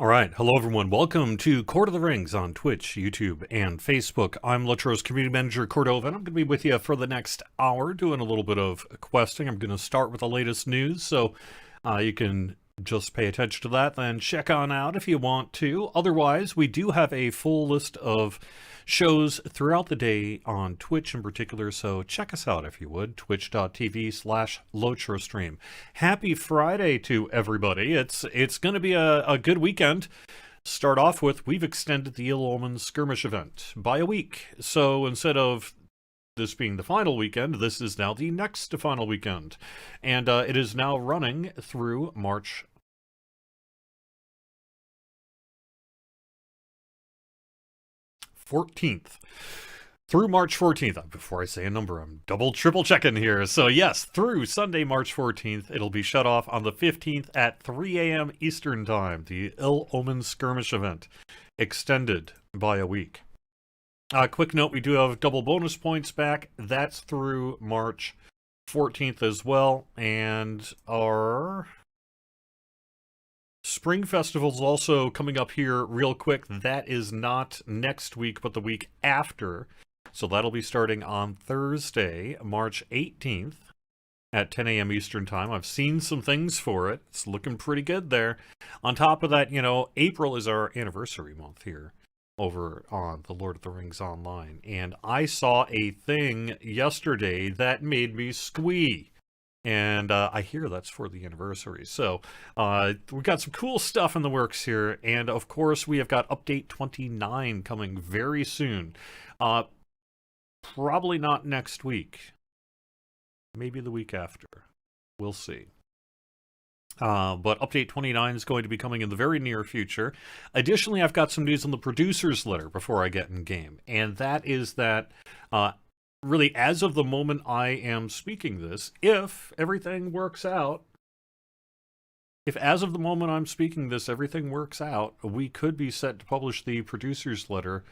All right, hello everyone. Welcome to Court of the Rings on Twitch, YouTube, and Facebook. I'm Latro's community manager Cordova, and I'm going to be with you for the next hour doing a little bit of questing. I'm going to start with the latest news, so you can just pay attention to that, then check on out if you want to. Otherwise, we do have a full list of shows throughout the day on Twitch in particular, so check us out if you would, twitch.tv/LotroStream. Happy Friday to everybody. It's going to be a good weekend. Start off with, we've extended the Ill Omen skirmish event by a week. So instead of this being the final weekend, this is now the next final weekend. And it is now running through March 14th. Through March 14th. Before I say a number, I'm triple checking here. So yes, through Sunday, March 14th. It'll be shut off on the 15th at 3 a.m. Eastern Time. The Ill Omen skirmish event extended by a week. Quick note, we do have double bonus points back. That's through March 14th as well. And our Spring Festival's also coming up here real quick. That is not next week, but the week after. So that'll be starting on Thursday, March 18th at 10 a.m. Eastern Time. I've seen some things for it. It's looking pretty good there. On top of that, April is our anniversary month here over on the Lord of the Rings Online. And I saw a thing yesterday that made me squee. And I hear that's for the anniversary. So we've got some cool stuff in the works here. And of course, we have got Update 29 coming very soon. Probably not next week. Maybe the week after. We'll see. But Update 29 is going to be coming in the very near future. Additionally, I've got some news on the producer's letter before I get in game. And that is that really, as of the moment I am speaking this, if everything works out, if as of the moment I'm speaking this, everything works out, we could be set to publish the producer's letter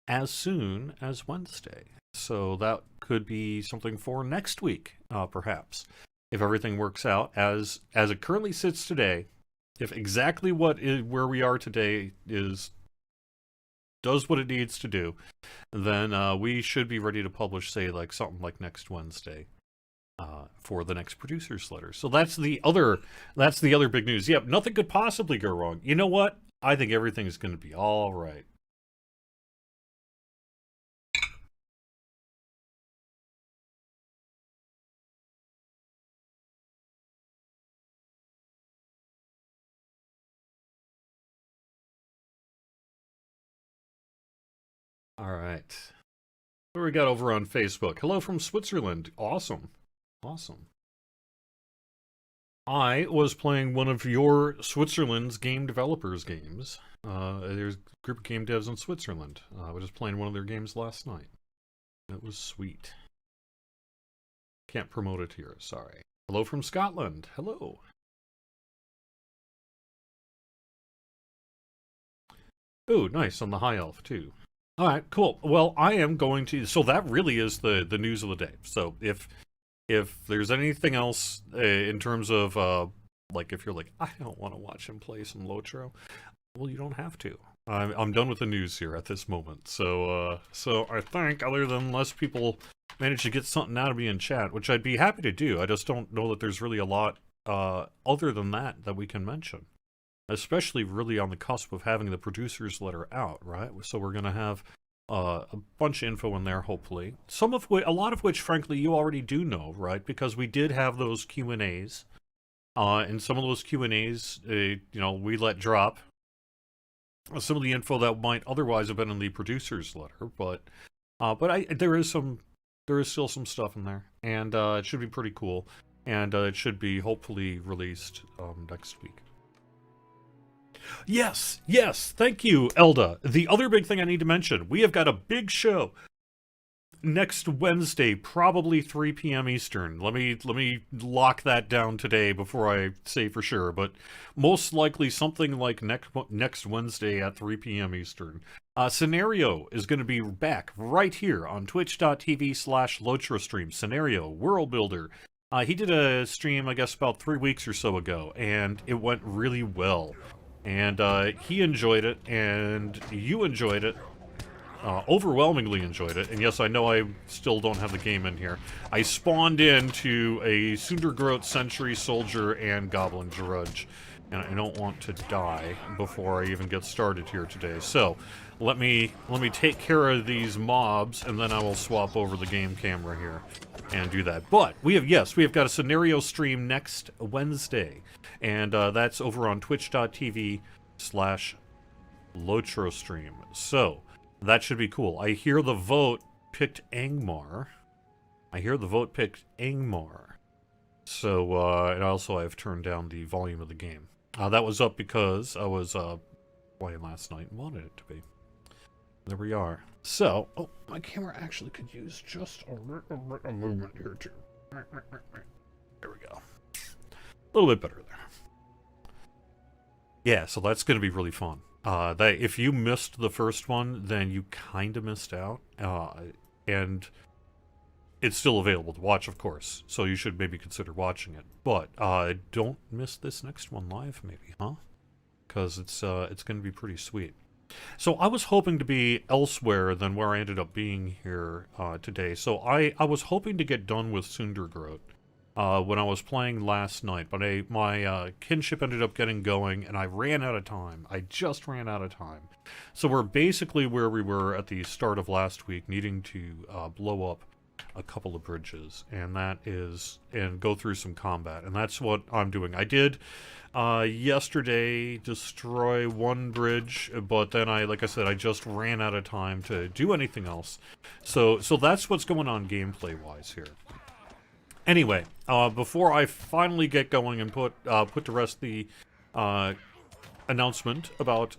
as soon as Wednesday. So that could be something for next week, perhaps. If everything works out as it currently sits today, if exactly where we are today does what it needs to do, then we should be ready to publish, say, like something like next Wednesday for the next producer's letter. So that's the other big news. Yep, nothing could possibly go wrong. You know what? I think everything's going to be all right. All right. What do we got over on Facebook? Hello from Switzerland. Awesome. Awesome. I was playing one of your Switzerland's game developers' games. There's a group of game devs in Switzerland. I was just playing one of their games last night. It was sweet. Can't promote it here, sorry. Hello from Scotland. Hello. Ooh, nice, on the High Elf, too. All right, cool. Well, I am going to... So that really is the news of the day. So if there's anything else in terms of, like, if you're like, I don't want to watch him play some Lotro, well, you don't have to. I'm done with the news here at this moment. So I think, other than unless people manage to get something out of me in chat, which I'd be happy to do, I just don't know that there's really a lot other than that we can mention. Especially really on the cusp of having the producer's letter out, right? So we're going to have a bunch of info in there, hopefully. A lot of which, frankly, you already do know, right? Because we did have those Q&As. And some of those Q&As, we let drop some of the info that might otherwise have been in the producer's letter. But there is still some stuff in there. And it should be pretty cool. And it should be hopefully released next week. Yes, thank you, Elda. The other big thing I need to mention, we have got a big show next Wednesday, probably 3 p.m. Eastern. Let me lock that down today before I say for sure, but most likely something like next Wednesday at 3 p.m. Eastern. Scenario is going to be back right here on twitch.tv/LotroStream. Scenario, World Builder. He did a stream, I guess, about 3 weeks or so ago, and it went really well. And he enjoyed it, and you enjoyed it. Overwhelmingly enjoyed it, and yes, I know I still don't have the game in here. I spawned into a Sundergroat Sentry Soldier and Goblin Drudge, and I don't want to die before I even get started here today. So, let me take care of these mobs, and then I will swap over the game camera here and do that. But we have got a scenario stream next Wednesday, and that's over on twitch.tv/LotroStream. So. That should be cool. I hear the vote picked Angmar. So, and also I've turned down the volume of the game. That was up because I was playing last night and wanted it to be. There we are. So, oh, my camera actually could use just a movement here too. There we go. A little bit better there. Yeah, so that's going to be really fun. If you missed the first one, then you kind of missed out. And it's still available to watch, of course. So you should maybe consider watching it. But don't miss this next one live, maybe, huh? Because it's going to be pretty sweet. So I was hoping to be elsewhere than where I ended up being here today. So I was hoping to get done with Sundergroat. When I was playing last night, but my kinship ended up getting going, and I ran out of time. I just ran out of time. So we're basically where we were at the start of last week, needing to blow up a couple of bridges, and go through some combat, and that's what I'm doing. I did yesterday destroy one bridge, but then like I said, I just ran out of time to do anything else. So that's what's going on gameplay-wise here. Anyway, before I finally get going and put to rest the announcement about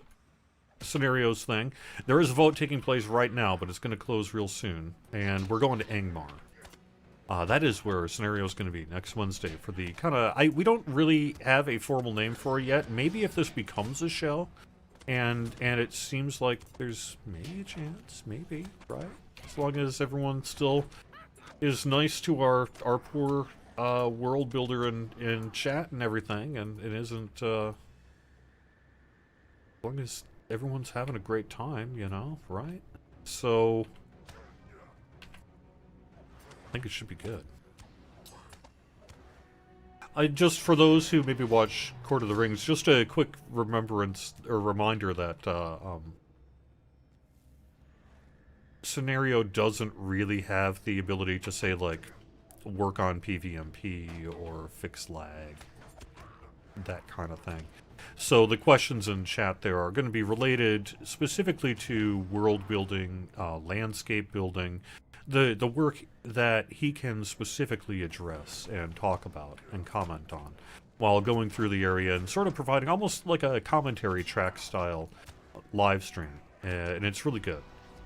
scenarios thing, there is a vote taking place right now, but it's going to close real soon, and we're going to Angmar. That is where scenario is going to be next Wednesday for the kind of... we don't really have a formal name for it yet. Maybe if this becomes a show, and it seems like there's maybe a chance, maybe, right? As long as everyone still... is nice to our poor world builder in chat and everything, and it isn't as long as everyone's having a great time, you know, right? So I think it should be good. Just for those who maybe watch Court of the Rings, just a quick remembrance or reminder that scenario doesn't really have the ability to say, like, work on PvMP or fix lag, that kind of thing. So the questions in chat there are going to be related specifically to world building, landscape building, the work that he can specifically address and talk about and comment on while going through the area and sort of providing almost like a commentary track style live stream, and it's really good.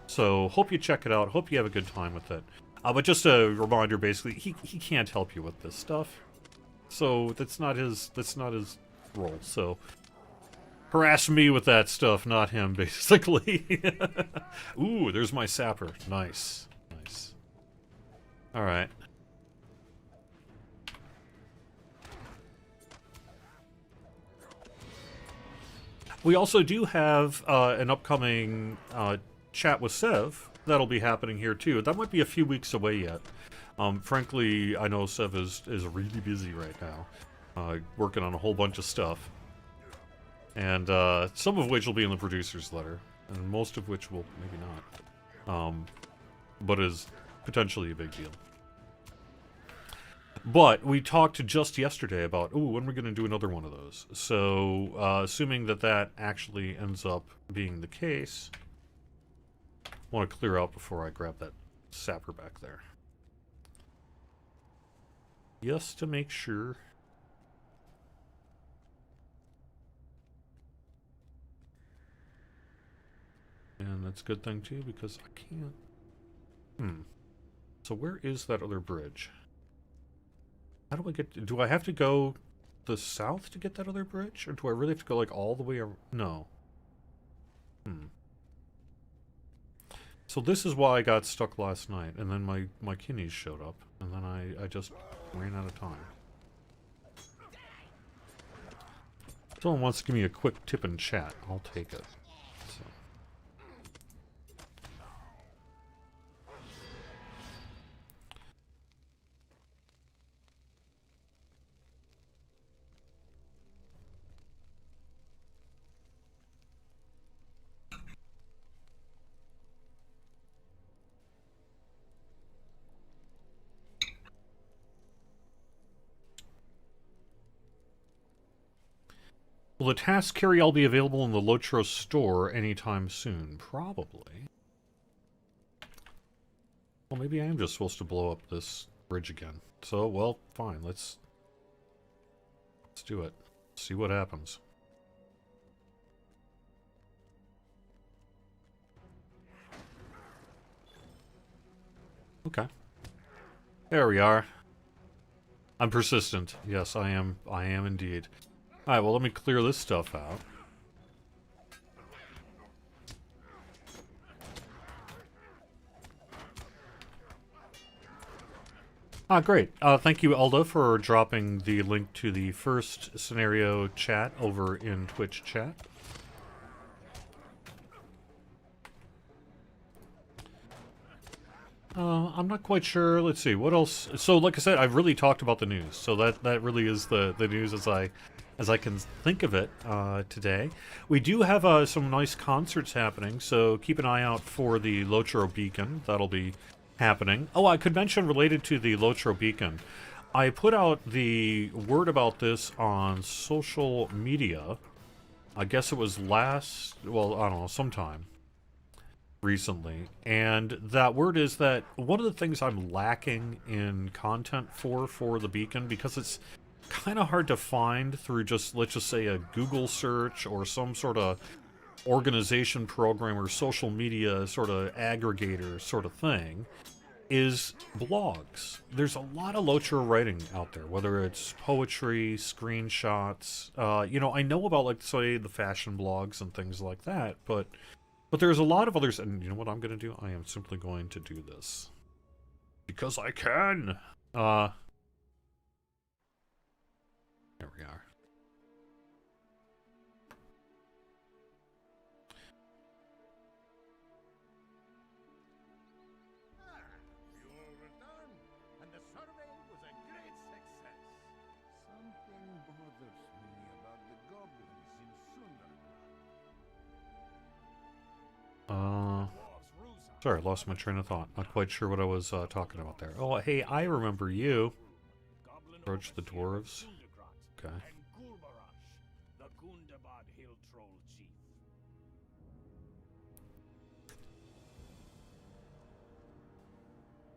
So, hope you check it out. Hope you have a good time with it. But just a reminder, basically, he can't help you with this stuff. So, that's not his role. So, harass me with that stuff, not him, basically. Ooh, there's my sapper. Nice. Nice. Alright. We also do have an upcoming... chat with Sev that'll be happening here too. That might be a few weeks away yet. Frankly, I know Sev is really busy right now, working on a whole bunch of stuff, and some of which will be in the producer's letter, and most of which will maybe not, but is potentially a big deal. But we talked just yesterday about, ooh, when we're going to do another one of those. So, assuming that actually ends up being the case, I want to clear out before I grab that sapper back there. Just to make sure. And that's a good thing too, because I can't... So where is that other bridge? How do I get... Do I have to go the south to get that other bridge? Or do I really have to go like all the way around? No. So this is why I got stuck last night, and then my kidneys showed up, and then I just ran out of time. Someone wants to give me a quick tip in chat. I'll take it. So. Will the task carry all be available in the Lotro store anytime soon? Probably. Well, maybe I am just supposed to blow up this bridge again. So, well, fine. Let's do it. See what happens. Okay. There we are. I'm persistent. Yes, I am. I am indeed. Alright, well, let me clear this stuff out. Great. Thank you, Elda, for dropping the link to the first scenario chat over in Twitch chat. I'm not quite sure. Let's see, what else? So, like I said, I've really talked about the news. So that really is the news as I can think of it today. We do have some nice concerts happening, so keep an eye out for the Lotro Beacon. That'll be happening. Oh, I could mention related to the Lotro Beacon. I put out the word about this on social media. I guess it was well, I don't know, sometime recently. And that word is that one of the things I'm lacking in content for the Beacon, because it's kind of hard to find through just, let's just say, a Google search or some sort of organization program or social media sort of aggregator sort of thing, is blogs. There's a lot of Lotro writing out there, whether it's poetry, screenshots. You know, I know about, like, say, the fashion blogs and things like that, but there's a lot of others, and you know what I'm going to do? I am simply going to do this. Because I can! There we are. Sorry, I lost my train of thought. Not quite sure what I was talking about there. Oh, hey, I remember you. Approach the dwarves. Okay.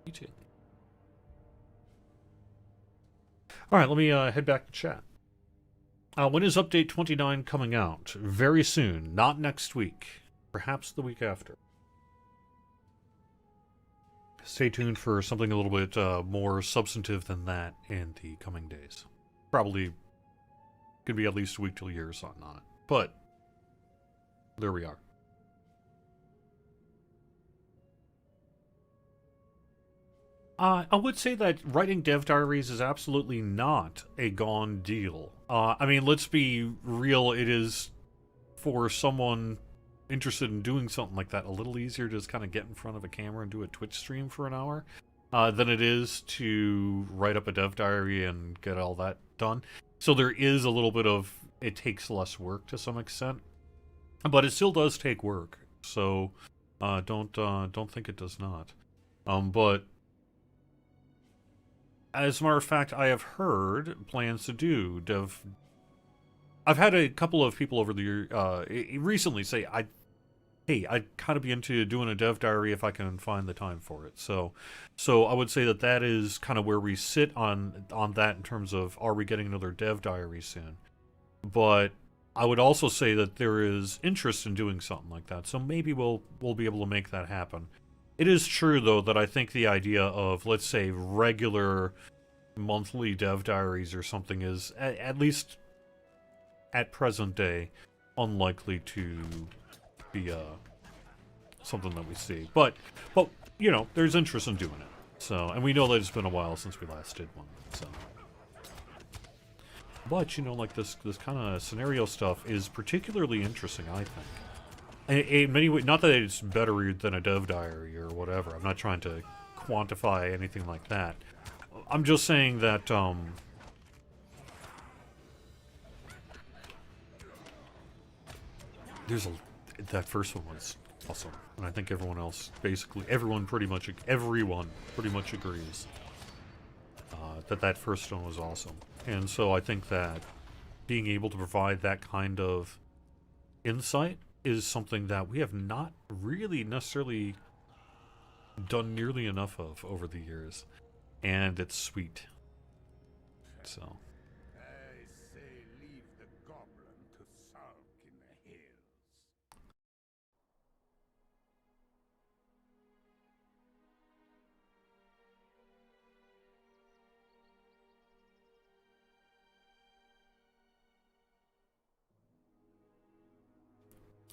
You too. Alright, let me head back to chat. When is update 29 coming out? Very soon. Not next week. Perhaps the week after. Stay tuned for something a little bit more substantive than that in the coming days. Probably could be at least a week till a year or something on it. But there we are. I would say that writing dev diaries is absolutely not a gone deal. I mean, let's be real, it is, for someone interested in doing something like that, a little easier to just kind of get in front of a camera and do a Twitch stream for an hour than it is to write up a dev diary and get all that done. So there is a little bit of, it takes less work to some extent, but it still does take work. So don't think it does not. But as a matter of fact, I have heard plans to do dev. I've had a couple of people over the year recently say, hey, I'd kind of be into doing a dev diary if I can find the time for it. So I would say that is kind of where we sit on that in terms of, are we getting another dev diary soon? But I would also say that there is interest in doing something like that. So maybe we'll be able to make that happen. It is true, though, that I think the idea of, let's say, regular monthly dev diaries or something is, at least at present day, unlikely to be something that we see. But you know, there's interest in doing it. So, and we know that it's been a while since we last did one. So, But, you know, like this kind of scenario stuff is particularly interesting, I think. In many ways, not that it's better than a Dev Diary or whatever. I'm not trying to quantify anything like that. I'm just saying that, that first one was awesome. And I think everyone else, basically, everyone pretty much agrees that first one was awesome. And so I think that being able to provide that kind of insight is something that we have not really necessarily done nearly enough of over the years. And it's sweet. So. I say leave the goblin to sulk in the hills.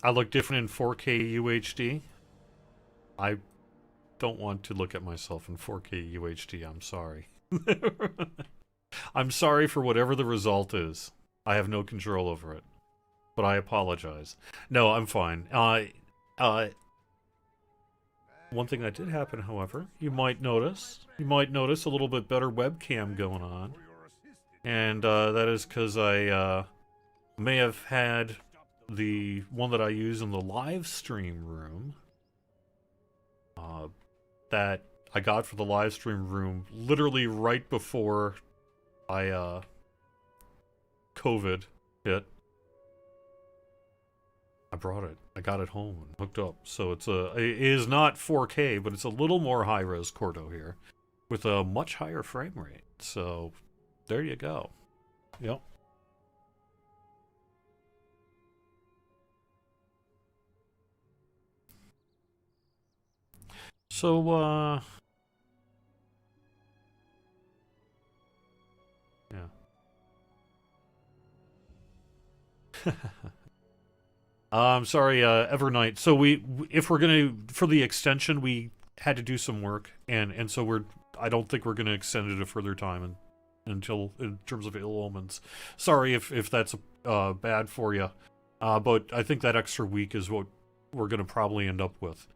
I look different in 4K UHD. I don't want to look at myself in 4K UHD. I'm sorry. I'm sorry for whatever the result is. I have no control over it. But I apologize. No, I'm fine. One thing that did happen, however, you might notice a little bit better webcam going on. And that is because I may have had the one that I use in the live stream room that I got for the live stream room literally right before I COVID hit. I brought it. I got it home and hooked up. So it is not 4K, but it's a little more high-res Cordo here with a much higher frame rate. So there you go. Yep. So, yeah. I'm sorry, Evernight. So if we're gonna, for the extension, we had to do some work, and so I don't think we're gonna extend it a further time until, in terms of ill omens. Sorry if that's bad for you, but I think that extra week is what we're gonna probably end up with,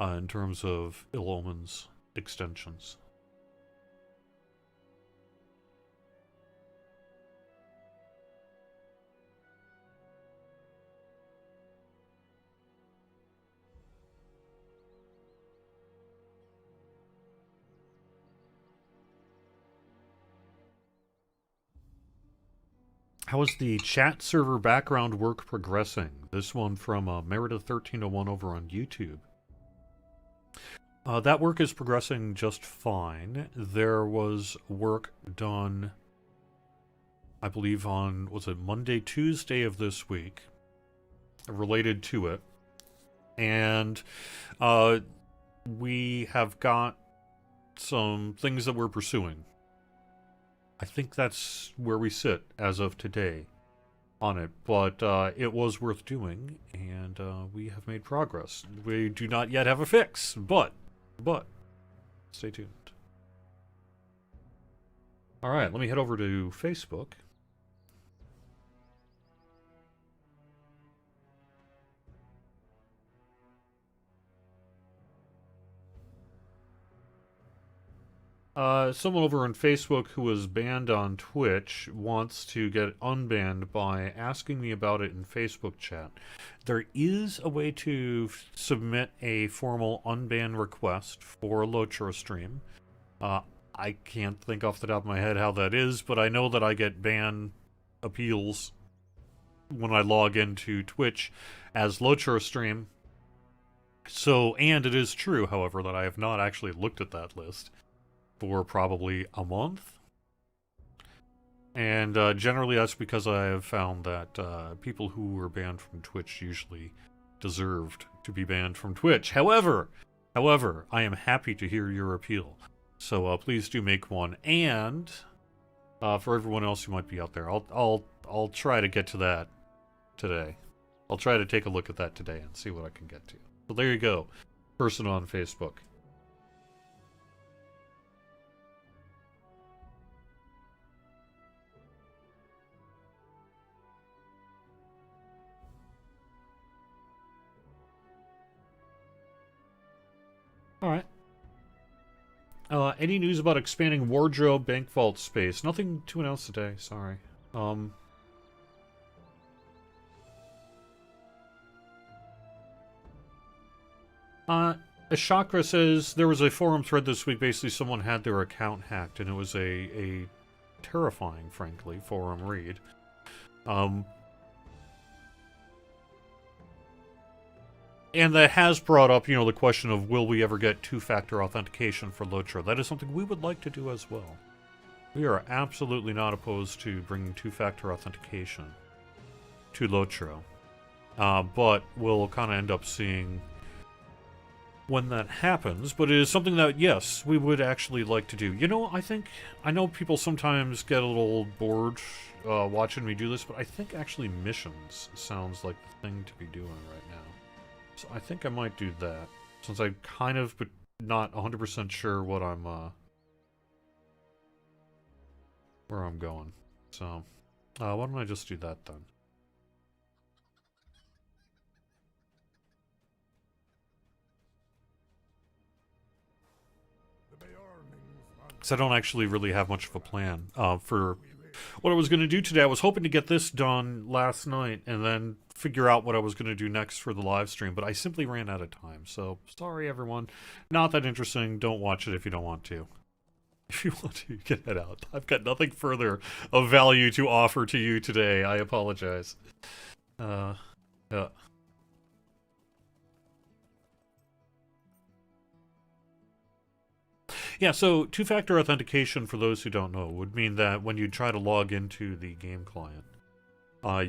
in terms of ill omens extensions. How is the chat server background work progressing? This one from Meredith1301 over on YouTube. That work is progressing just fine. There was work done, I believe, on, was it Monday, Tuesday of this week, related to it. And we have got some things that we're pursuing. I think that's where we sit as of today on it, but it was worth doing, and we have made progress. We do not yet have a fix, but stay tuned. All right, let me head over to Facebook. Someone over on Facebook who was banned on Twitch wants to get unbanned by asking me about it in Facebook chat. There is a way to submit a formal unban request for a Lochro stream. I can't think off the top of my head how that is, but I know that I get ban appeals when I log into Twitch as Lochro stream. So, and it is true, however, that I have not actually looked at that list for probably a month. And generally that's because I have found that people who were banned from Twitch usually deserved to be banned from Twitch. However, I am happy to hear your appeal. So please do make one. And for everyone else who might be out there, I'll try to get to that today. I'll try to take a look at that today and see what I can get to. So there you go, person on Facebook. Alright. Any news about expanding wardrobe bank vault space? Nothing to announce today, sorry. Ashakra says there was a forum thread this week. Basically, someone had their account hacked, and it was a terrifying, frankly, forum read. And that has brought up, you know, the question of will we ever get two-factor authentication for Lotro? That is something we would like to do as well. We are absolutely not opposed to bringing two-factor authentication to Lotro. But we'll kind of end up seeing when that happens. But it is something that, yes, we would actually like to do. You know, I know people sometimes get a little bored watching me do this, but I think actually missions sounds like the thing to be doing right now. So I think I might do that, since I'm kind of, but not 100% sure what I'm, where I'm going. So, why don't I just do that then? Because I don't actually really have much of a plan for what I was going to do today. I was hoping to get this done last night and then figure out what I was going to do next for the live stream, but I simply ran out of time. So, sorry everyone. Not that interesting. Don't watch it if you don't want to. If you want to, get it out. I've got nothing further of value to offer to you today. I apologize. Yeah. Yeah, so two-factor authentication, for those who don't know, would mean that when you try to log into the game client,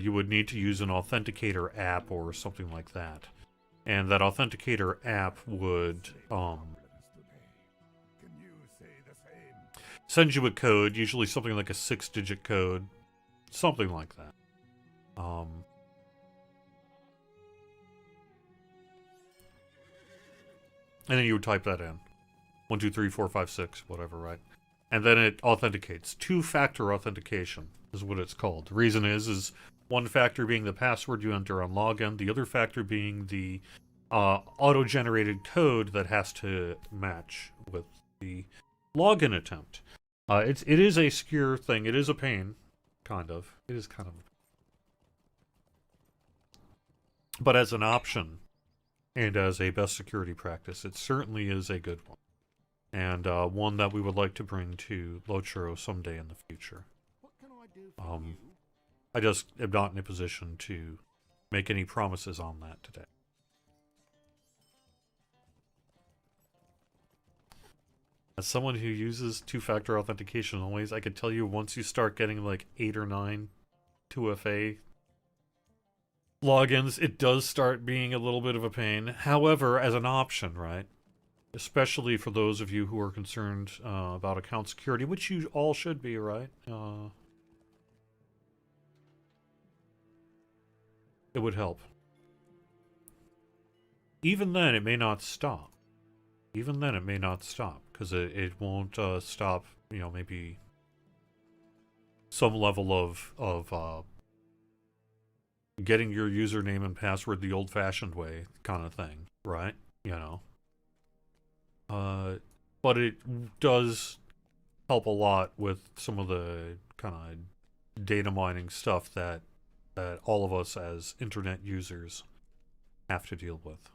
you would need to use an authenticator app or something like that. And that authenticator app would send you a code, usually something like a 6-digit code, something like that. And then you would type that in. 1, 2, 3, 4, 5, 6, whatever, right? And then it authenticates. Two-factor authentication is what it's called. The reason is one factor being the password you enter on login, the other factor being the auto-generated code that has to match with the login attempt. It is a secure thing. It is a pain, kind of. It is kind of. But as an option, and as a best security practice, it certainly is a good one. And one that we would like to bring to Lotro someday in the future. I just am not in a position to make any promises on that today. As someone who uses two-factor authentication always, I could tell you once you start getting like 8 or 9 2FA logins, it does start being a little bit of a pain. However, as an option, right? Especially for those of you who are concerned about account security, which you all should be, right? It would help. Even then, it may not stop. Even then, it may not stop, because it won't stop, you know, maybe some level of getting your username and password the old-fashioned way kind of thing, right? You know? But it does help a lot with some of the kind of data mining stuff that all of us as internet users have to deal with.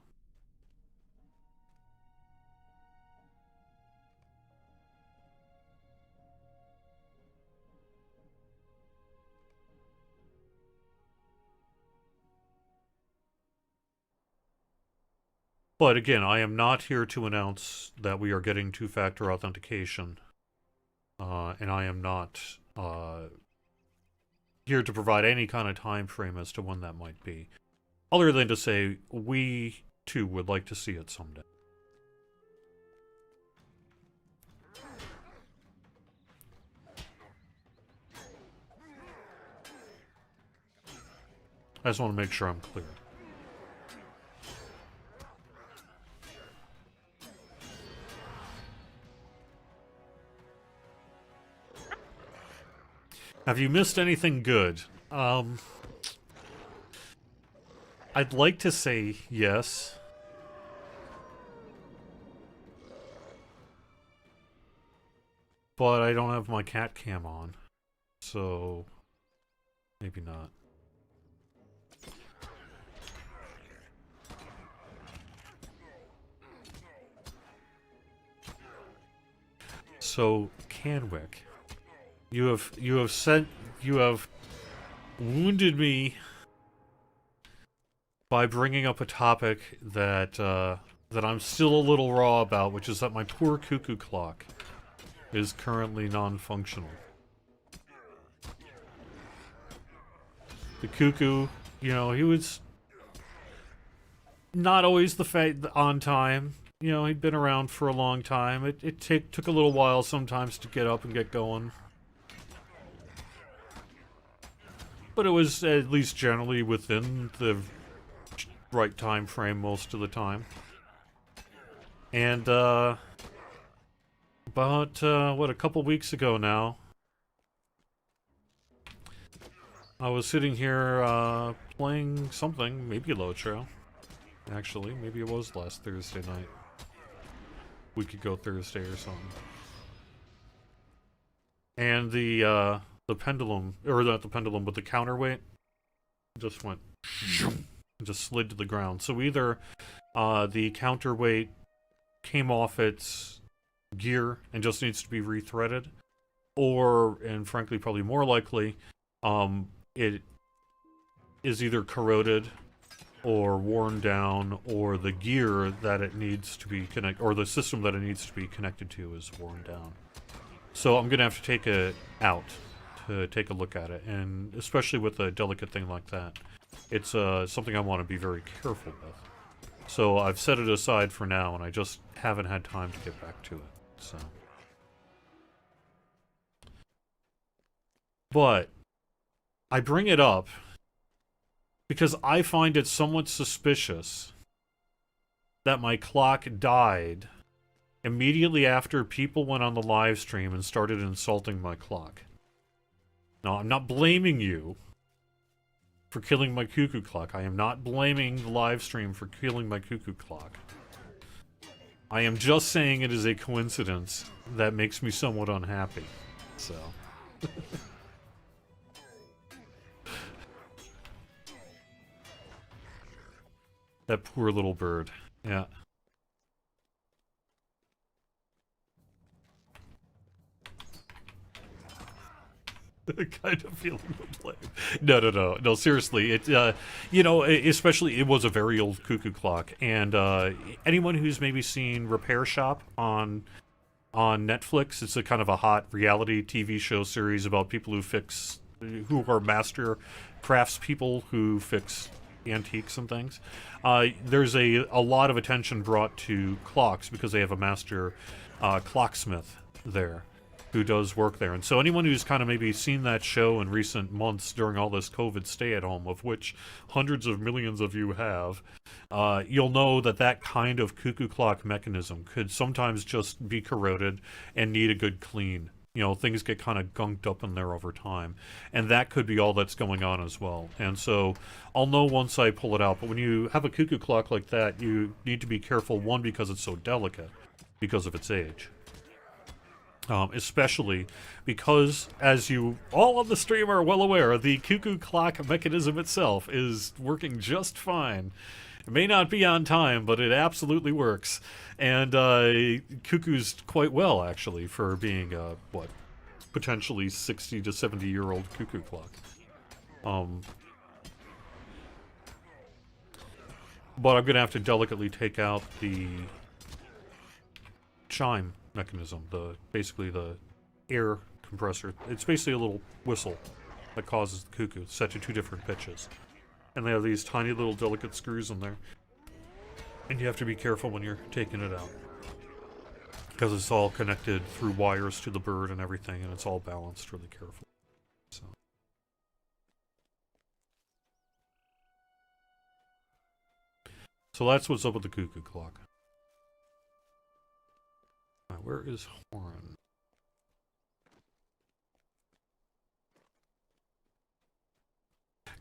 But again, I am not here to announce that we are getting two-factor authentication. And I am not here to provide any kind of time frame as to when that might be. Other than to say, we too would like to see it someday. I just want to make sure I'm clear. Have you missed anything good? I'd like to say yes. but I don't have my cat cam on, so maybe not. So, Canwick, you have wounded me by bringing up a topic that that I'm still a little raw about, which is that my poor cuckoo clock is currently non-functional. The cuckoo, you know, he was not always on time. You know, he'd been around for a long time. It took a little while sometimes to get up and get going. But it was at least generally within the right time frame most of the time. And, about, what, a couple weeks ago now, I was sitting here, playing something, maybe Lotro. Actually, maybe it was last Thursday night. We could go Thursday or something. And the pendulum, or not the pendulum, but the counterweight just went, just slid to the ground. So either the counterweight came off its gear and just needs to be rethreaded, or, and frankly probably more likely, it is either corroded or worn down, or the gear that it needs to be or the system that it needs to be connected to is worn down. So I'm gonna have to take it out to take a look at it, and especially with a delicate thing like that, it's something I want to be very careful with. So I've set it aside for now, and I just haven't had time to get back to it. So, but I bring it up because I find it somewhat suspicious that my clock died immediately after people went on the live stream and started insulting my clock. Now, I'm not blaming you for killing my cuckoo clock. I am not blaming the live stream for killing my cuckoo clock. I am just saying it is a coincidence that makes me somewhat unhappy. So... that poor little bird. Yeah. Kind of feeling the blame. No, seriously. It, you know, especially, it was a very old cuckoo clock. And anyone who's maybe seen Repair Shop on Netflix, it's a kind of a hot reality TV show series about people who are master craftspeople who fix antiques and things. There's a lot of attention brought to clocks because they have a master clocksmith there who does work there. And so anyone who's kind of maybe seen that show in recent months during all this COVID stay-at-home, of which hundreds of millions of you have, you'll know that that kind of cuckoo clock mechanism could sometimes just be corroded and need a good clean. You know, things get kind of gunked up in there over time. And that could be all that's going on as well. And so I'll know once I pull it out. But when you have a cuckoo clock like that, you need to be careful, one, because it's so delicate, because of its age. Especially because, as you all on the stream are well aware, the cuckoo clock mechanism itself is working just fine. It may not be on time, but it absolutely works. And cuckoo's quite well, actually, for being a, what, potentially 60 to 70-year-old cuckoo clock. But I'm going to have to delicately take out the chime mechanism, basically the air compressor. It's basically a little whistle that causes the cuckoo, set to 2 different pitches. And they have these tiny little delicate screws in there. And you have to be careful when you're taking it out, because it's all connected through wires to the bird and everything, and it's all balanced really carefully. So that's what's up with the cuckoo clock. Where is Horn?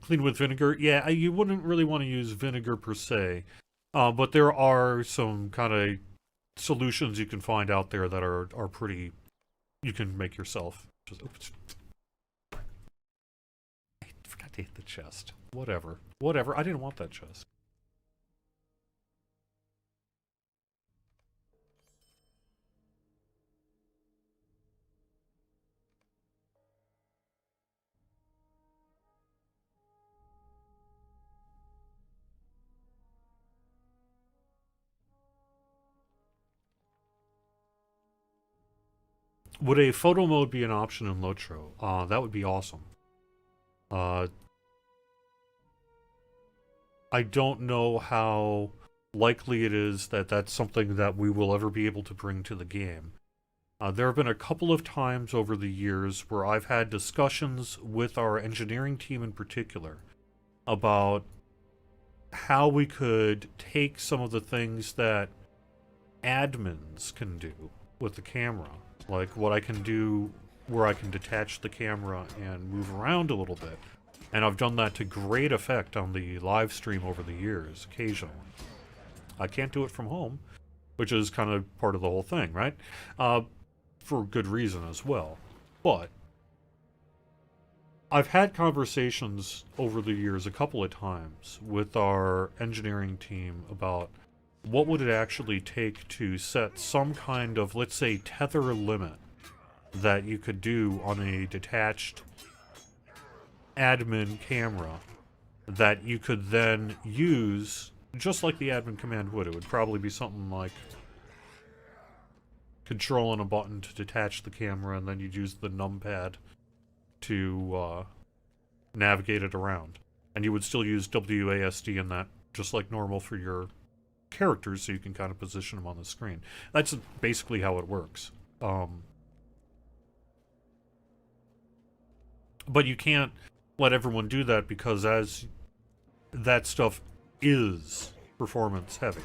Clean with vinegar? Yeah, you wouldn't really want to use vinegar per se. But there are some kind of solutions you can find out there that are pretty you can make yourself. Just, oops. I forgot to hit the chest. Whatever. Whatever. I didn't want that chest. Would a photo mode be an option in Lotro? That would be awesome. I don't know how likely it is that that's something that we will ever be able to bring to the game. There have been a couple of times over the years where I've had discussions with our engineering team in particular about how we could take some of the things that admins can do with the camera. Like what I can do where I can detach the camera and move around a little bit. And I've done that to great effect on the live stream over the years, occasionally. I can't do it from home, which is kind of part of the whole thing, right? For good reason as well. But I've had conversations over the years a couple of times with our engineering team about what would it actually take to set some kind of, let's say, tether limit that you could do on a detached admin camera that you could then use just like the admin command would. It would probably be something like controlling a button to detach the camera, and then you'd use the numpad to navigate it around. And you would still use WASD in that, just like normal for your characters, so you can kind of position them on the screen. That's basically how it works. But you can't let everyone do that because as that stuff is performance heavy.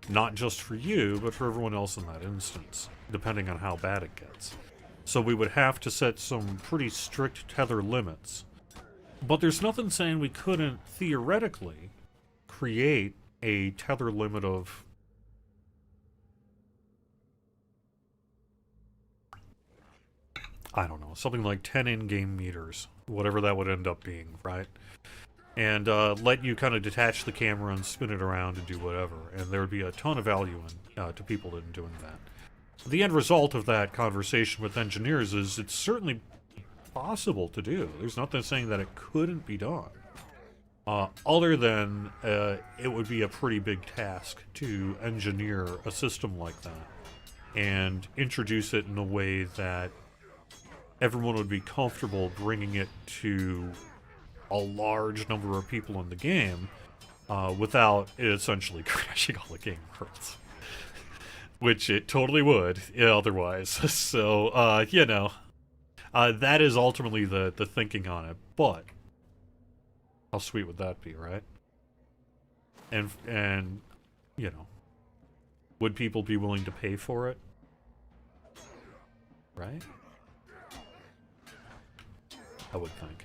Not just for you, but for everyone else in that instance, depending on how bad it gets. So we would have to set some pretty strict tether limits. But there's nothing saying we couldn't, theoretically, create a tether limit of... I don't know, something like 10 in-game meters, whatever that would end up being, right? And let you kind of detach the camera and spin it around and do whatever. And there would be a ton of value to people in doing that. The end result of that conversation with engineers is it's certainly possible to do. There's nothing saying that it couldn't be done. Other than it would be a pretty big task to engineer a system like that and introduce it in a way that everyone would be comfortable bringing it to a large number of people in the game without it essentially crashing all the game worlds. Which it totally would otherwise. So, you know, that is ultimately the thinking on it. But how sweet would that be, right? And you know, would people be willing to pay for it? Right? I would think.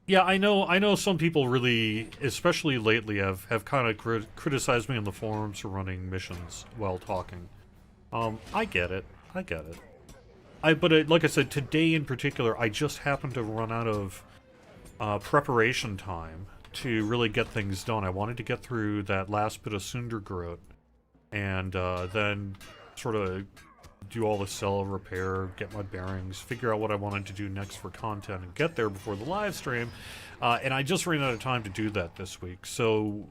Yeah, I know some people really, especially lately, have kind of criticized me on the forums for running missions while talking. I get it. I get it. But like I said, today in particular, I just happened to run out of preparation time to really get things done. I wanted to get through that last bit of Sundergrowth and then sort of do all the cell repair, get my bearings, figure out what I wanted to do next for content, and get there before the live stream. And I just ran out of time to do that this week. So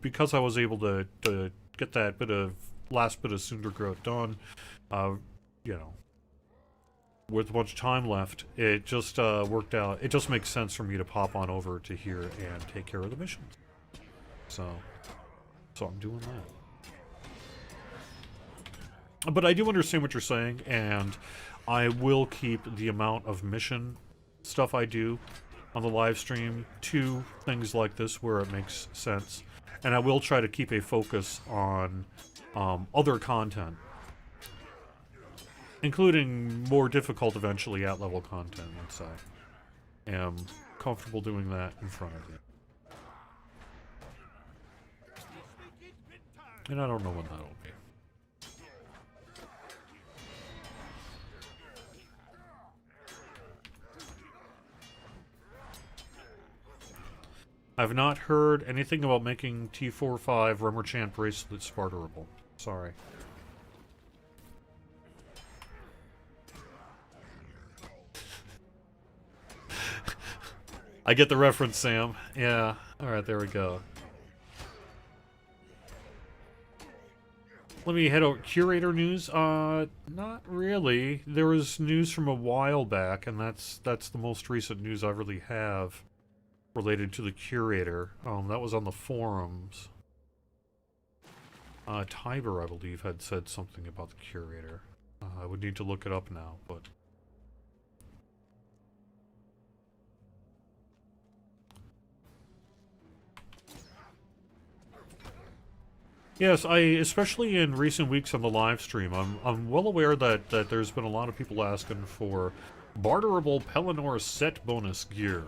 because I was able to get that last bit of Sundergrowth done, you know, with a bunch of time left, it just worked out. It just makes sense for me to pop on over to here and take care of the missions. So I'm doing that. But I do understand what you're saying, and I will keep the amount of mission stuff I do on the live stream to things like this where it makes sense. And I will try to keep a focus on other content, including more difficult, eventually, at-level content once I am comfortable doing that in front of you. And I don't know when that'll be. I've not heard anything about making T45 Remerchant bracelets barterable. Sorry. I get the reference, Sam. Yeah. Alright, there we go. Let me head over. Curator news? Not really. There was news from a while back, and that's the most recent news I really have related to the curator. That was on the forums. Tiber, I believe, had said something about the curator. I would need to look it up now, but... Yes, especially in recent weeks on the live stream, I'm well aware that there's been a lot of people asking for barterable Pelennor set bonus gear.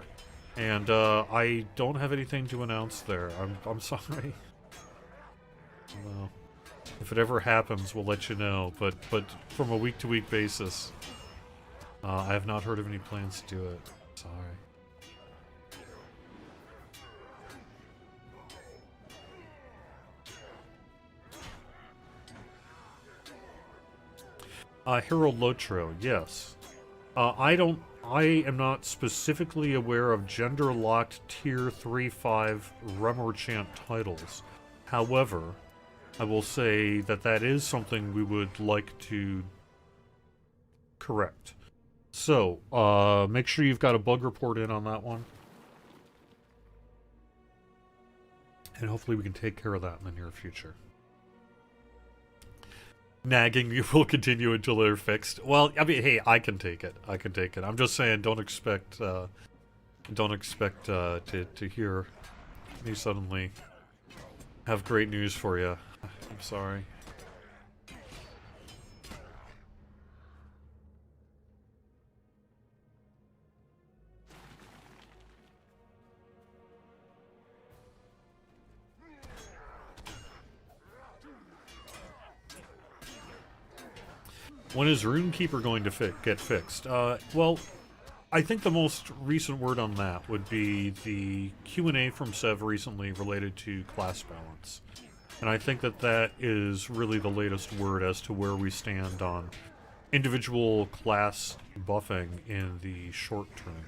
And I don't have anything to announce there. I'm sorry. Well, if it ever happens, we'll let you know. But from a week-to-week basis, I have not heard of any plans to do it. Sorry. Harold Lotro, yes. I am not specifically aware of gender-locked Tier 3-5 Remerchant titles. However, I will say that is something we would like to correct. So, make sure you've got a bug report in on that one. And hopefully we can take care of that in the near future. Nagging will continue until they're fixed. Well, I mean, hey, I can take it. I can take it. I'm just saying, don't expect to hear me suddenly have great news for you. I'm sorry. When is Runekeeper going to get fixed? Well, I think the most recent word on that would be the Q&A from Sev recently related to class balance. And I think that is really the latest word as to where we stand on individual class buffing in the short term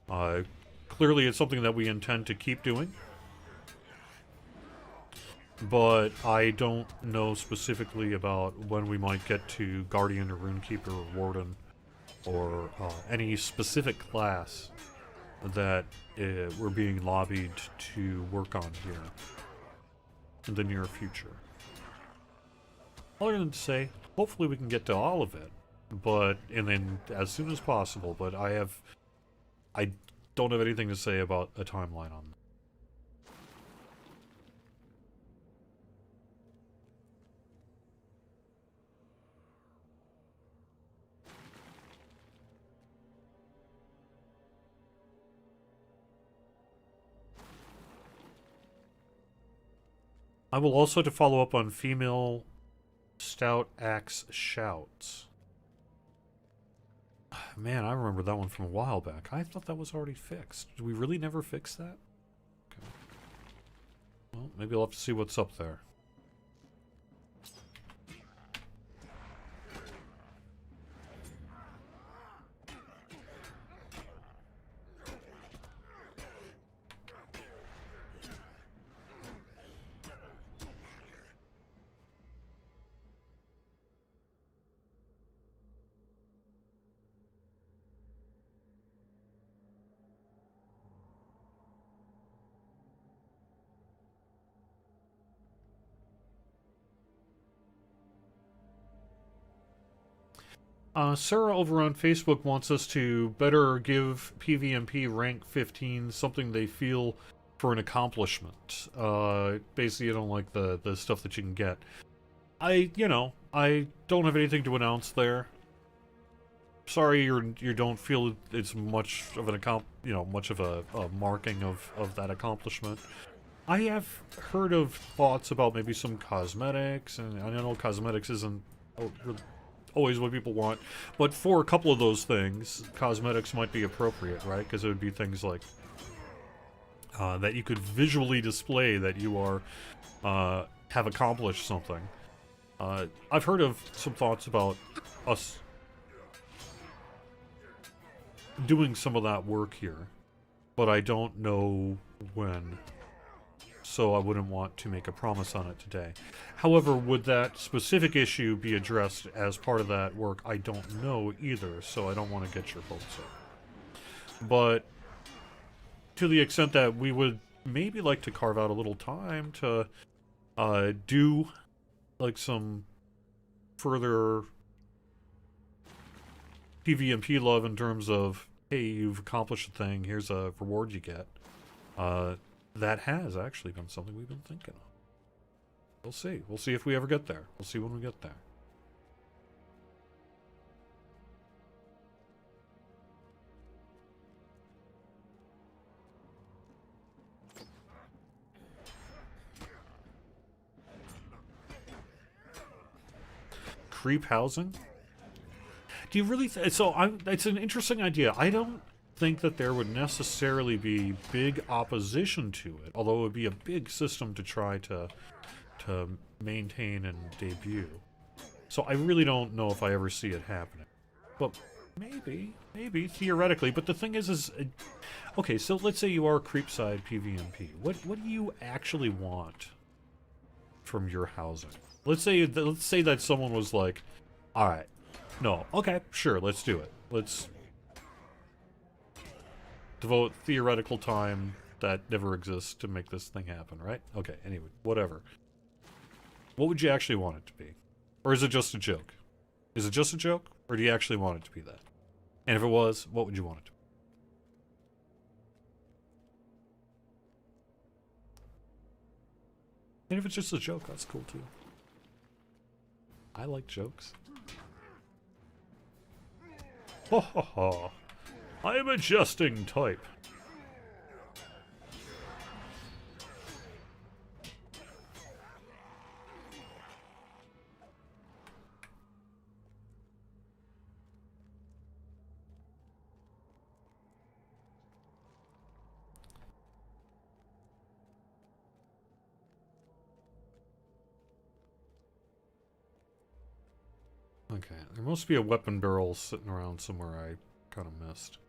here. Clearly it's something that we intend to keep doing. But I don't know specifically about when we might get to Guardian or Runekeeper or Warden or any specific class that we're being lobbied to work on here in the near future. Other than to say, hopefully we can get to all of it, and then as soon as possible, but I don't have anything to say about a timeline on that. I will also to follow up on female stout axe shouts. Man, I remember that one from a while back. I thought that was already fixed. Did we really never fix that? Okay. Well, maybe I'll have to see what's up there. Sarah over on Facebook wants us to better give PvMP rank 15 something they feel for an accomplishment. Basically, I don't like the stuff that you can get. I don't have anything to announce there. Sorry, you don't feel it's much of an much of a marking of that accomplishment. I have heard of thoughts about maybe some cosmetics, and I know cosmetics isn't always what people want, but for a couple of those things, cosmetics might be appropriate, right? Because it would be things like that you could visually display that you are have accomplished something. I've heard of some thoughts about us doing some of that work here, but I don't know when, so I wouldn't want to make a promise on it today. However, would that specific issue be addressed as part of that work? I don't know either, so I don't want to get your hopes up. But to the extent that we would maybe like to carve out a little time to do like some further PvMP love in terms of, hey, you've accomplished a thing, here's a reward you get. That has actually been something we've been thinking of. We'll see. We'll see if we ever get there. We'll see when we get there. Creep housing? Do you really it's an interesting idea. I don't think that there would necessarily be big opposition to it, although it would be a big system to try to maintain and debut. So I really don't know if I ever see it happening. But maybe, theoretically. But the thing is okay, so let's say you are Creepside PvMP. What do you actually want from your housing? Let's say that someone was like, all right, no, okay, sure, let's do it. Let's devote theoretical time that never exists to make this thing happen, right? Okay, anyway, whatever. What would you actually want it to be? Or is it just a joke? Is it just a joke? Or do you actually want it to be that? And if it was, what would you want it to be? And if it's just a joke, that's cool too. I like jokes. Ha ha ha. I am a jesting type. Okay, there must be a weapon barrel sitting around somewhere I kind of missed.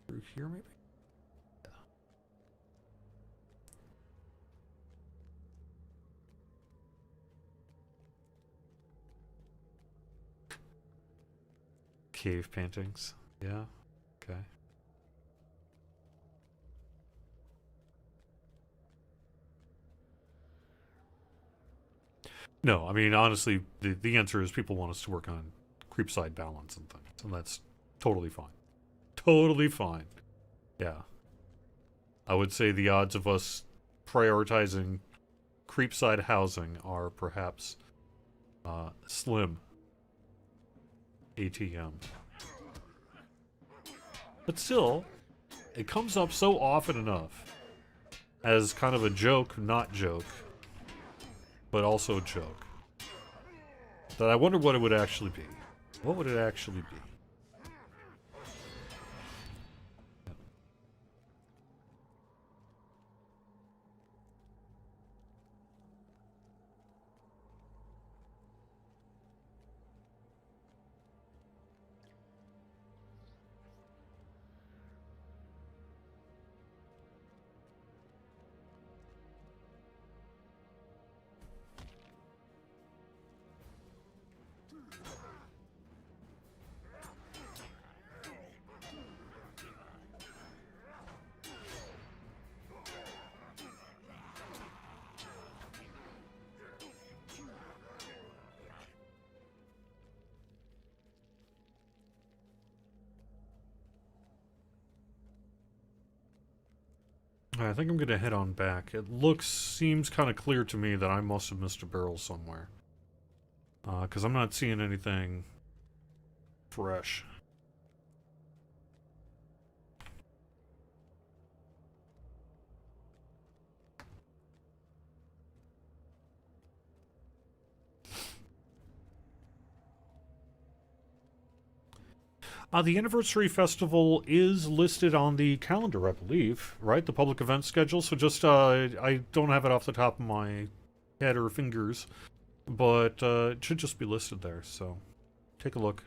Through here, maybe? Yeah. Cave paintings. Yeah. Okay. No, I mean, honestly, the answer is people want us to work on creepside balance and things, and that's totally fine. Totally fine. Yeah. I would say the odds of us prioritizing creepside housing are perhaps slim. ATM. But still, it comes up so often enough as kind of a joke, not joke, but also joke, that I wonder what it would actually be. What would it actually be? I think I'm gonna head on back. It seems kind of clear to me that I must have missed a barrel somewhere. Because I'm not seeing anything fresh. The Anniversary Festival is listed on the calendar, I believe, right? The public event schedule. So just, I don't have it off the top of my head or fingers, but it should just be listed there. So take a look.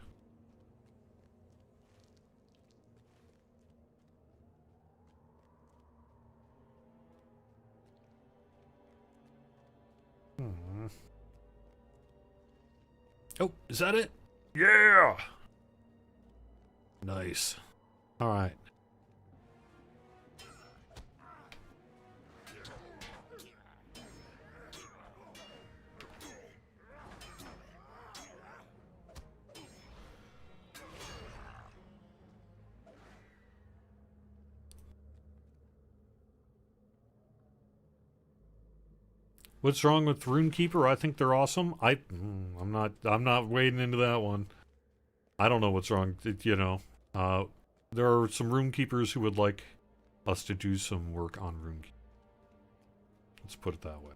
Hmm. Oh, is that it? Yeah! Nice. All right. What's wrong with Runekeeper? I think they're awesome. I'm not wading into that one. I don't know what's wrong. You know, there are some Runekeepers who would like us to do some work on Runekeeper. Let's put it that way.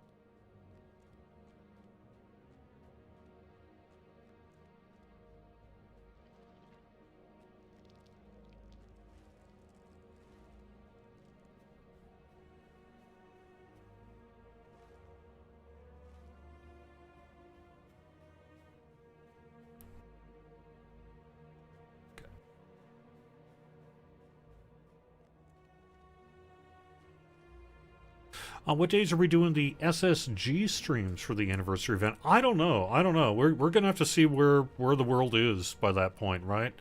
What days are we doing the SSG streams for the anniversary event? I don't know. I don't know. We're gonna have to see where the world is by that point, right?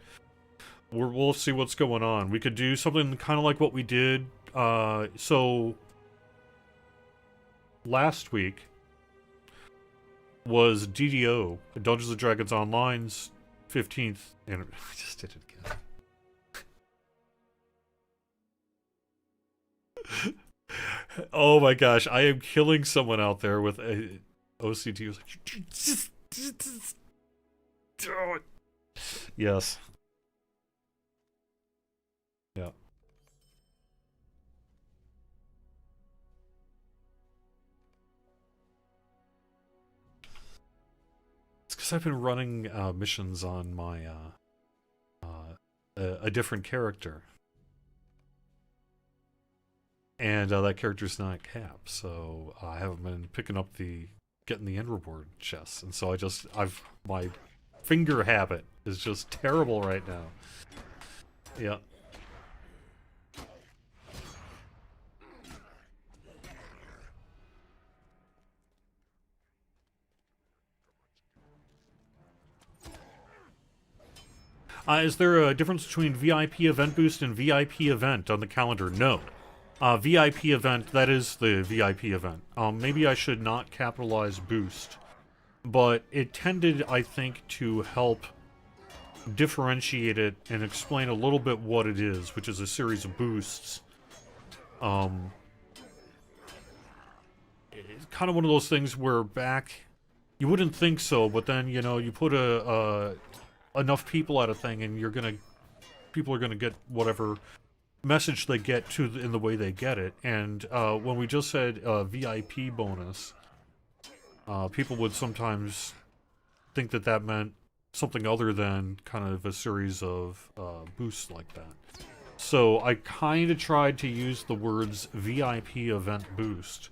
We'll see what's going on. We could do something kind of like what we did. So last week was DDO, Dungeons and Dragons Online's 15th, and I just did it again. Oh my gosh, I am killing someone out there with a OCT. Was like, just do it. Yes. Yeah. It's because I've been running missions on my a different character, and that character's not Cap, so I haven't been picking up getting the end reward chests, and so my finger habit is just terrible right now. Yeah. Is there a difference between VIP event boost and VIP event on the calendar? No. VIP event, that is the VIP event. Maybe I should not capitalize boost, but it tended, I think, to help differentiate it and explain a little bit what it is, which is a series of boosts. It's kind of one of those things where you wouldn't think so, but then, you know, you put enough people at a thing and people are gonna get whatever message they get in the way they get it. And when we just said VIP bonus, people would sometimes think that meant something other than kind of a series of boosts like that. So I kind of tried to use the words VIP event boost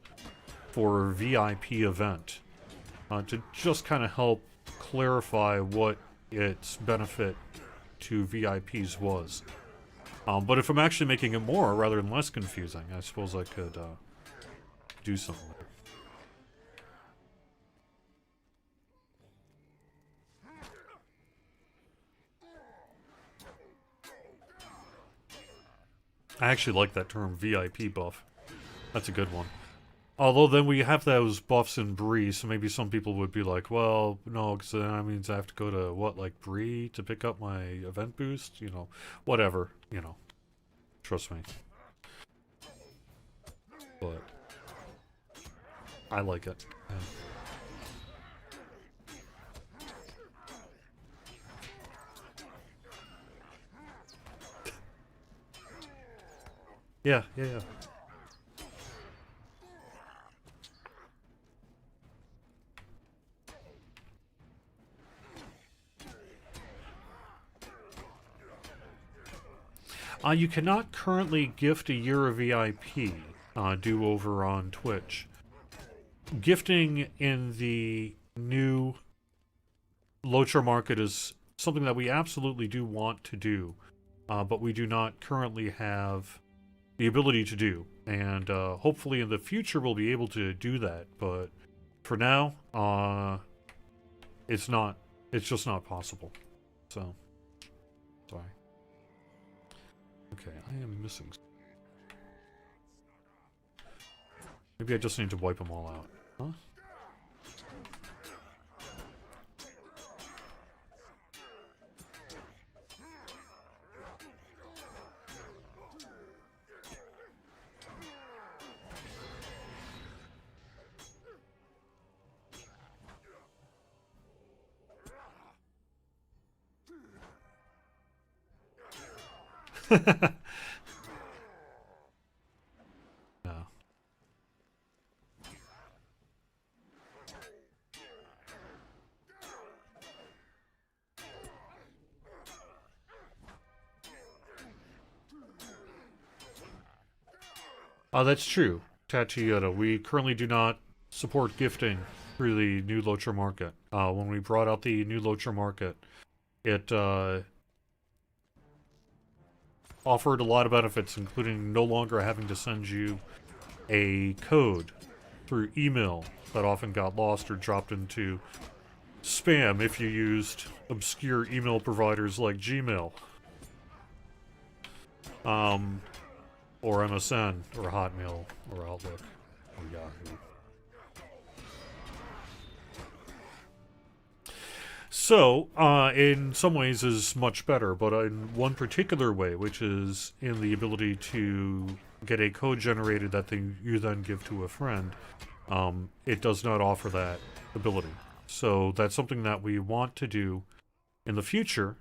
for VIP event to just kind of help clarify what its benefit to VIPs was. But if I'm actually making it more rather than less confusing, I suppose I could do something. I actually like that term, VIP buff. That's a good one. Although then we have those buffs in Bree, so maybe some people would be like, well, no, because then that means I have to go to, what, like Bree to pick up my event boost? You know, whatever, you know. Trust me. I like it. Yeah, yeah, yeah. You cannot currently gift a year of VIP due over on Twitch. Gifting in the new Locher market is something that we absolutely do want to do, but we do not currently have the ability to do. And hopefully in the future we'll be able to do that. But for now, it's not. It's just not possible. So, sorry. Okay, I am missing. Maybe I just need to wipe them all out. Huh? No. That's true, Tachiyota. We currently do not support gifting through the new Locher market. When we brought out the new Locher market, it offered a lot of benefits, including no longer having to send you a code through email that often got lost or dropped into spam if you used obscure email providers like Gmail, or MSN, or Hotmail, or Outlook, or Yahoo. So, in some ways is much better, but in one particular way, which is in the ability to get a code generated that you then give to a friend, it does not offer that ability. So that's something that we want to do in the future,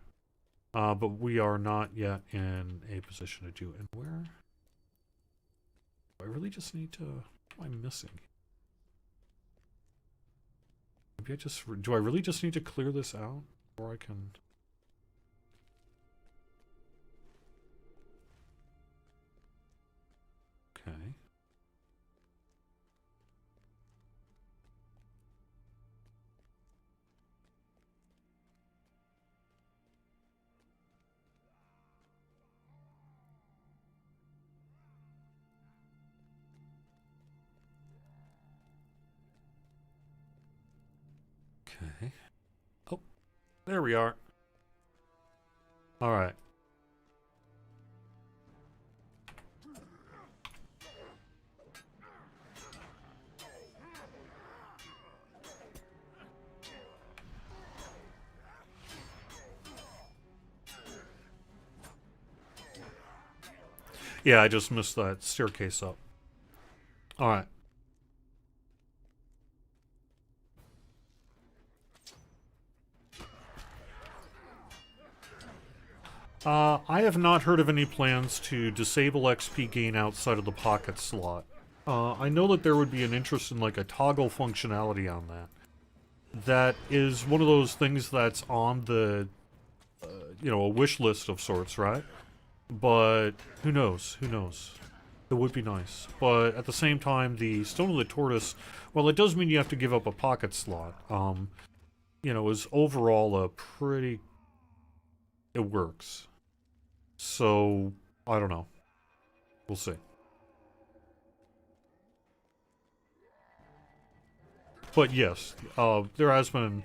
but we are not yet in a position to do. And where? I really just need to... What am I missing? Maybe I just... Do I really just need to clear this out? Or I can... Okay. Okay. Oh, there we are. Alright. Yeah, I just missed that staircase up. Alright. I have not heard of any plans to disable XP gain outside of the pocket slot. I know that there would be an interest in, like, a toggle functionality on that. That is one of those things that's on the, a wish list of sorts, right? But who knows? Who knows? It would be nice. But at the same time, the Stone of the Tortoise, well, it does mean you have to give up a pocket slot. Is overall a pretty... It works. So, I don't know. We'll see. But yes, there has been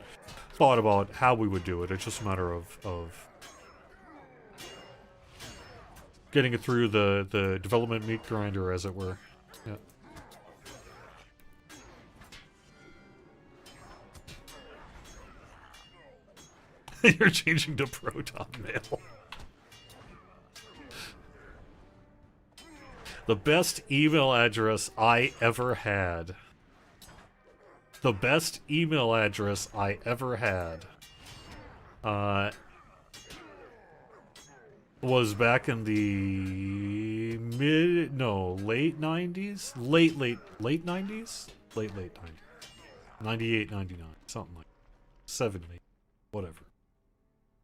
thought about how we would do it. It's just a matter of getting it through the development meat grinder, as it were. Yeah. You're changing to Proton Mail. The best email address I ever had. the best email address I ever had was back in the late 90s? Late 90s? Late 90s. 98, 99, something like that. 70, whatever.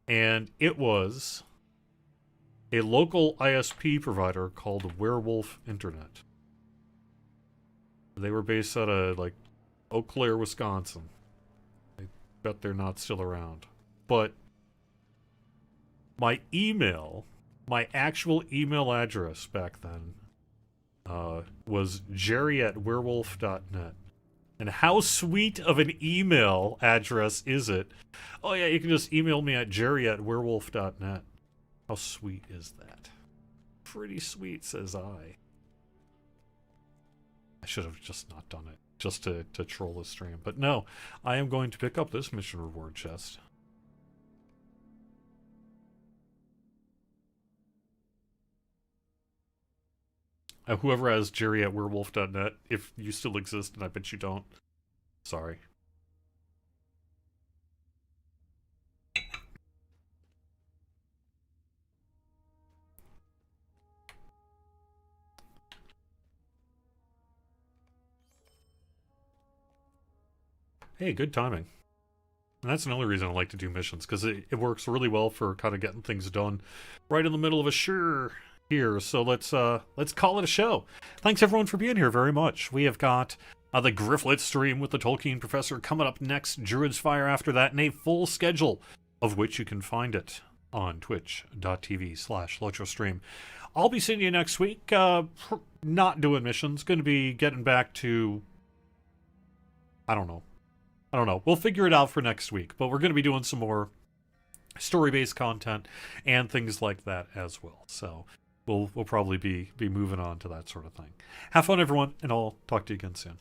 And it was a local ISP provider called Werewolf Internet. They were based out of, like, Eau Claire, Wisconsin. I bet they're not still around. But my actual email address back then was jerry@werewolf.net. And how sweet of an email address is it? Oh yeah, you can just email me at jerry@werewolf.net. How sweet is that? Pretty sweet, says I. I should have just not done it, just to troll the stream. But no, I am going to pick up this mission reward chest. Whoever has jerry@werewolf.net, if you still exist, and I bet you don't, sorry. Hey, good timing. And that's another reason I like to do missions, because it works really well for kind of getting things done right in the middle of a here. So let's call it a show. Thanks everyone for being here very much. We have got the Grifflet stream with the Tolkien professor coming up next, Druid's Fire after that, and a full schedule of which you can find it on twitch.tv/LotroStream. I'll be seeing you next week. Not doing missions. Going to be getting back to, I don't know. We'll figure it out for next week, but we're going to be doing some more story-based content and things like that as well. So we'll probably be moving on to that sort of thing. Have fun, everyone, and I'll talk to you again soon.